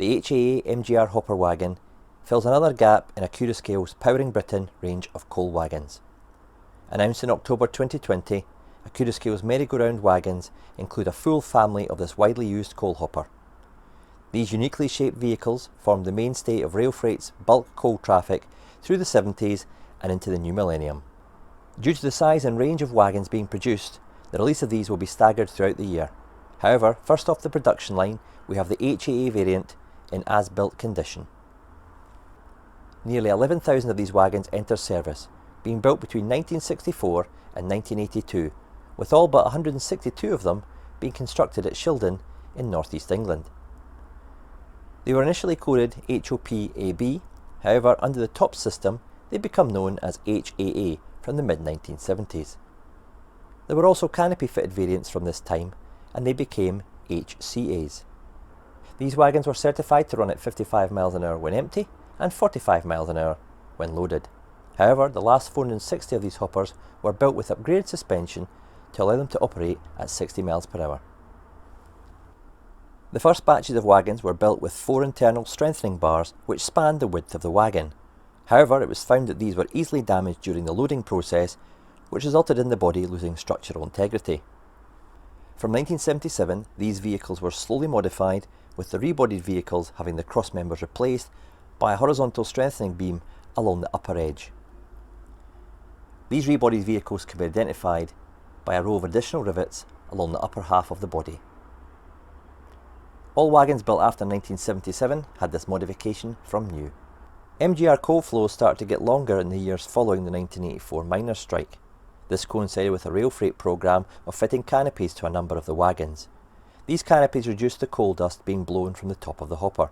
the HAA MGR hopper wagon fills another gap in Accurascale's Powering Britain range of coal wagons. Announced in October 2020, Accurascale's merry-go-round wagons include a full family of this widely used coal hopper. These uniquely shaped vehicles formed the mainstay of rail freight's bulk coal traffic through the 70s and into the new millennium. Due to the size and range of wagons being produced, the release of these will be staggered throughout the year. However, first off the production line, we have the HAA variant in as-built condition. Nearly 11,000 of these wagons enter service, being built between 1964 and 1982, with all but 162 of them being constructed at Shildon in northeast England. They were initially coded HOP-AB, however under the TOPS system they become known as HAA from the mid-1970s. There were also canopy-fitted variants from this time, and they became HCAs. These wagons were certified to run at 55 miles an hour when empty and 45 miles an hour when loaded. However, the last 460 of these hoppers were built with upgraded suspension to allow them to operate at 60 miles per hour. The first batches of wagons were built with 4 internal strengthening bars which spanned the width of the wagon. However, it was found that these were easily damaged during the loading process, which resulted in the body losing structural integrity. From 1977, these vehicles were slowly modified, with the rebodied vehicles having the cross members replaced by a horizontal strengthening beam along the upper edge. These rebodied vehicles can be identified by a row of additional rivets along the upper half of the body. All wagons built after 1977 had this modification from new. MGR coal flows started to get longer in the years following the 1984 miners' strike. This coincided with a rail freight programme of fitting canopies to a number of the wagons. These canopies reduced the coal dust being blown from the top of the hopper.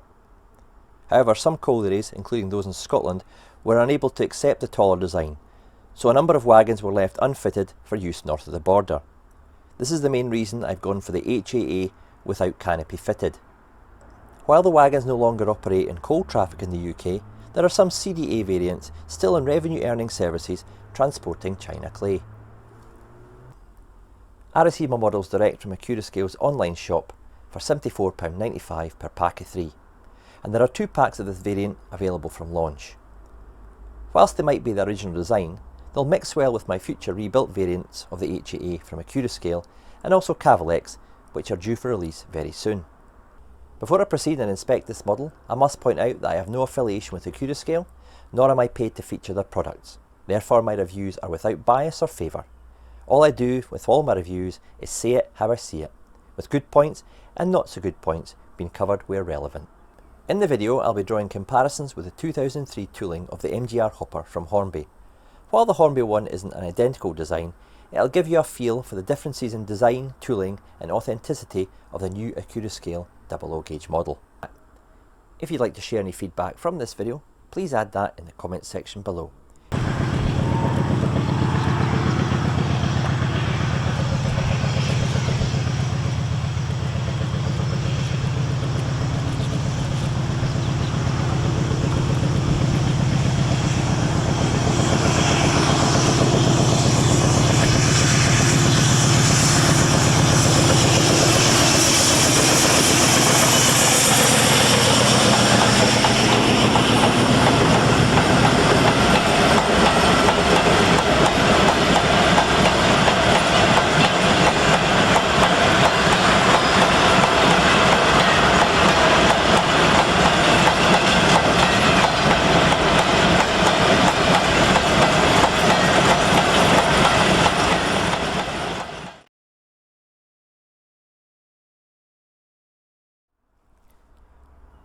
However, some collieries, including those in Scotland, were unable to accept the taller design, so a number of wagons were left unfitted for use north of the border. This is the main reason I've gone for the HAA without canopy fitted. While the wagons no longer operate in coal traffic in the UK, there are some CDA variants still in revenue earning services transporting China clay. I received my models direct from Accurascale's online shop for £74.95 per pack of 3, and there are 2 packs of this variant available from launch. Whilst they might be the original design, they'll mix well with my future rebuilt variants of the HAA from Accurascale and also Cavalex, which are due for release very soon. Before I proceed and inspect this model, I must point out that I have no affiliation with Accurascale, nor am I paid to feature their products. Therefore my reviews are without bias or favour. All I do with all my reviews is say it how I see it, with good points and not so good points being covered where relevant. In the video I'll be drawing comparisons with the 2003 tooling of the MGR hopper from Hornby. While the Hornby one isn't an identical design, it'll give you a feel for the differences in design, tooling and authenticity of the new Accurascale 00 gauge model. If you'd like to share any feedback from this video, please add that in the comments section below.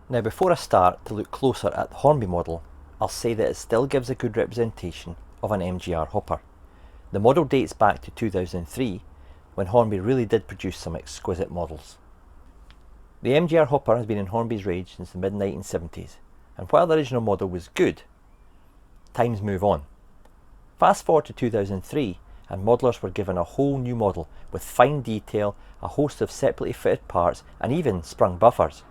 Now before I start to look closer at the Hornby model, I'll say that it still gives a good representation of an MGR hopper. The model dates back to 2003, when Hornby really did produce some exquisite models. The MGR hopper has been in Hornby's range since the mid-1970s, and while the original model was good, times move on. Fast forward to 2003, and modelers were given a whole new model with fine detail, a host of separately fitted parts, and even sprung buffers.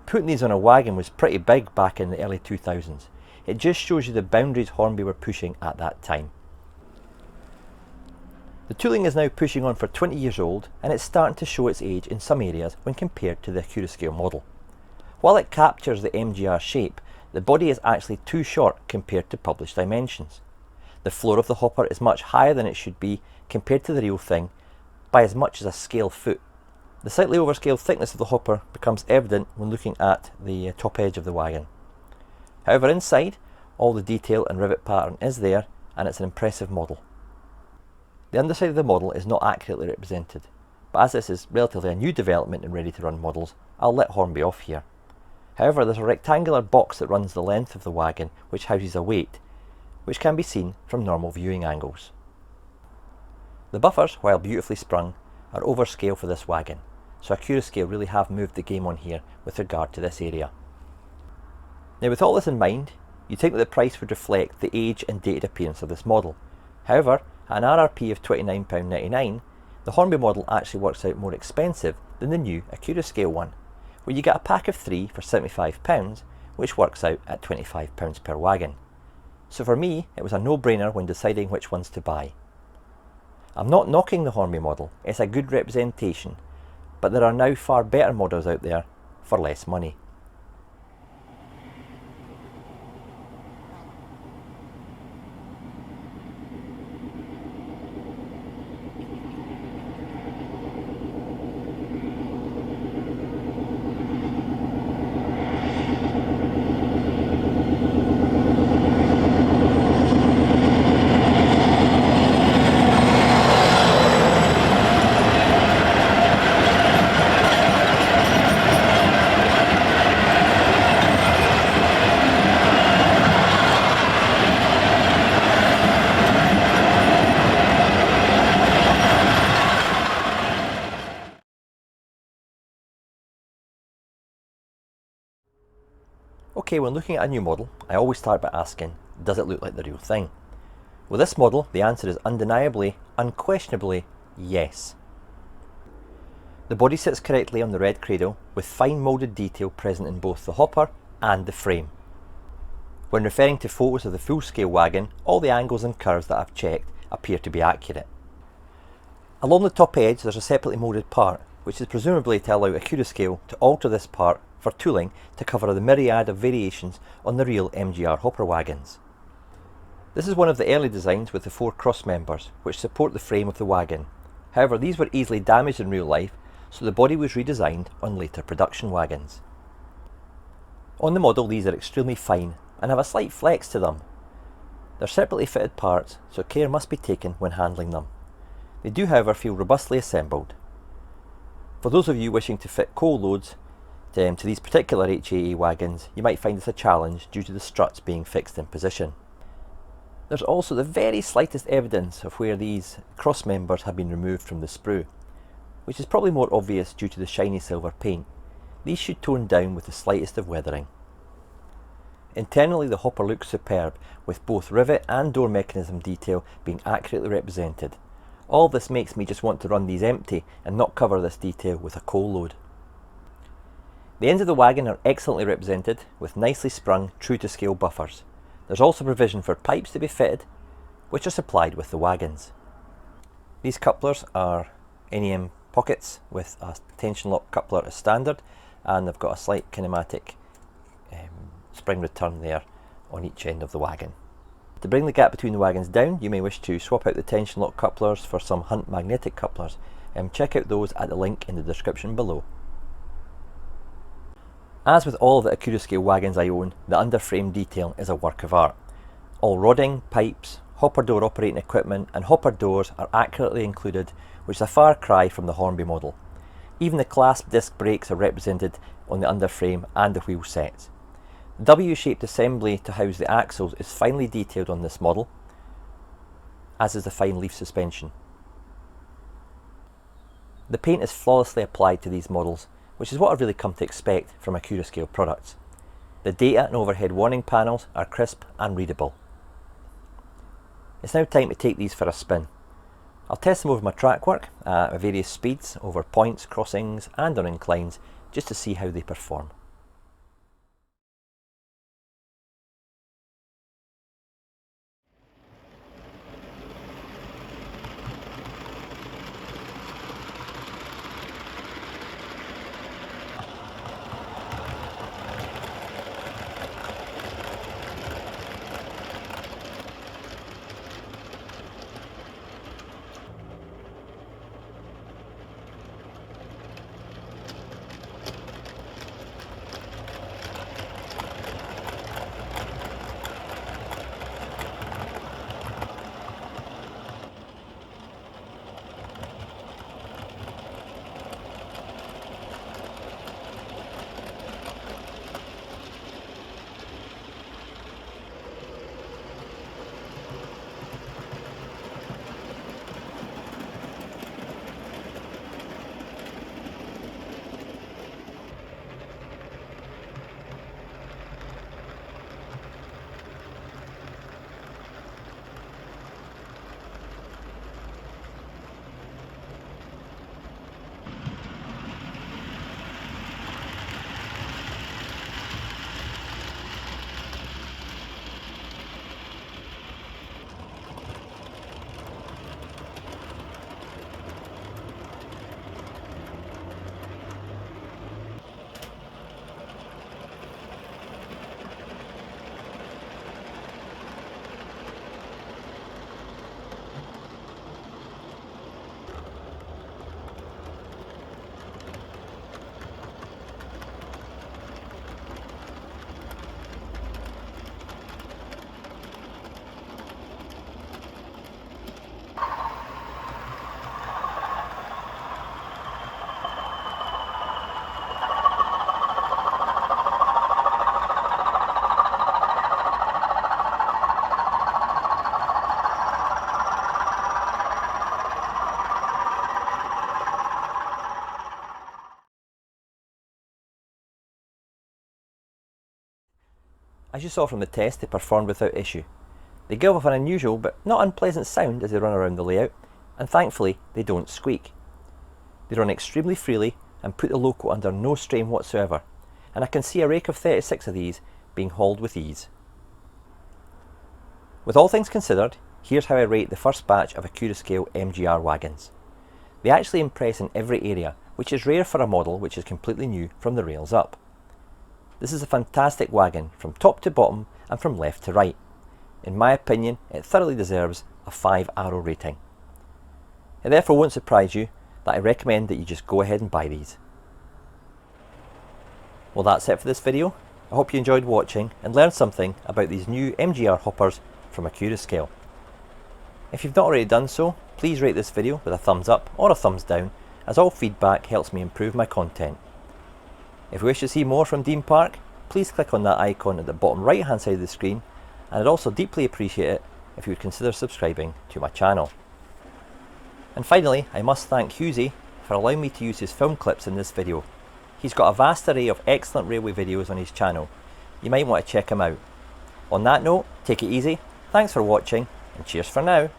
Putting these on a wagon was pretty big back in the early 2000s. It just shows you the boundaries Hornby were pushing at that time. The tooling is now pushing on for 20 years old, and it's starting to show its age in some areas when compared to the Accurascale model. While it captures the MGR shape, the body is actually too short compared to published dimensions. The floor of the hopper is much higher than it should be compared to the real thing by as much as a scale foot. The slightly overscaled thickness of the hopper becomes evident when looking at the top edge of the wagon. However, inside, all the detail and rivet pattern is there, and it's an impressive model. The underside of the model is not accurately represented, but as this is relatively a new development in ready-to-run models, I'll let Hornby off here. However, there's a rectangular box that runs the length of the wagon which houses a weight, which can be seen from normal viewing angles. The buffers, while beautifully sprung, are overscale for this wagon, so Accurascale really have moved the game on here with regard to this area. Now, with all this in mind, you'd think that the price would reflect the age and dated appearance of this model. However, at an RRP of £29.99, the Hornby model actually works out more expensive than the new Accurascale one, where you get a pack of 3 for £75, which works out at £25 per wagon. So for me, it was a no-brainer when deciding which ones to buy. I'm not knocking the Hornby model, it's a good representation, but there are now far better models out there for less money. Okay, when looking at a new model, I always start by asking, does it look like the real thing? With this model, the answer is undeniably, unquestionably, yes. The body sits correctly on the red cradle, with fine moulded detail present in both the hopper and the frame. When referring to photos of the full-scale wagon, all the angles and curves that I've checked appear to be accurate. Along the top edge there's a separately moulded part, which is presumably to allow Accurascale to alter this part for tooling to cover the myriad of variations on the real MGR hopper wagons. This is one of the early designs with the 4 cross members, which support the frame of the wagon. However, these were easily damaged in real life, so the body was redesigned on later production wagons. On the model, these are extremely fine and have a slight flex to them. They're separately fitted parts, so care must be taken when handling them. They do, however, feel robustly assembled. For those of you wishing to fit coal loads to these particular HAA wagons, you might find this a challenge due to the struts being fixed in position. There's also the very slightest evidence of where these cross members have been removed from the sprue, which is probably more obvious due to the shiny silver paint. These should tone down with the slightest of weathering. Internally, the hopper looks superb, with both rivet and door mechanism detail being accurately represented. All this makes me just want to run these empty and not cover this detail with a coal load. The ends of the wagon are excellently represented, with nicely sprung, true-to-scale buffers. There's also provision for pipes to be fitted, which are supplied with the wagons. These couplers are NEM pockets with a tension lock coupler as standard, and they've got a slight kinematic spring return there on each end of the wagon. To bring the gap between the wagons down, you may wish to swap out the tension lock couplers for some Hunt magnetic couplers. Check out those at the link in the description below. As with all of the Accurascale wagons I own, the underframe detail is a work of art. All rodding, pipes, hopper door operating equipment and hopper doors are accurately included, which is a far cry from the Hornby model. Even the clasp disc brakes are represented on the underframe and the wheel sets. The W-shaped assembly to house the axles is finely detailed on this model, as is the fine leaf suspension. The paint is flawlessly applied to these models, which is what I've really come to expect from Accurascale products. The data and overhead warning panels are crisp and readable. It's now time to take these for a spin. I'll test them over my track work at various speeds, over points, crossings and on inclines, just to see how they perform. As you saw from the test, they performed without issue. They give off an unusual but not unpleasant sound as they run around the layout, and thankfully they don't squeak. They run extremely freely and put the loco under no strain whatsoever, and I can see a rake of 36 of these being hauled with ease. With all things considered, here's how I rate the first batch of Accurascale MGR wagons. They actually impress in every area, which is rare for a model which is completely new from the rails up. This is a fantastic wagon from top to bottom and from left to right. In my opinion, it thoroughly deserves a 5 arrow rating. It therefore won't surprise you that I recommend that you just go ahead and buy these. Well, that's it for this video. I hope you enjoyed watching and learned something about these new MGR hoppers from Accurascale. If you've not already done so, please rate this video with a thumbs up or a thumbs down, as all feedback helps me improve my content. If you wish to see more from Dean Park, please click on that icon at the bottom right hand side of the screen, and I'd also deeply appreciate it if you would consider subscribing to my channel. And finally, I must thank Hughesy for allowing me to use his film clips in this video. He's got a vast array of excellent railway videos on his channel. You might want to check him out. On that note, take it easy, thanks for watching, and cheers for now.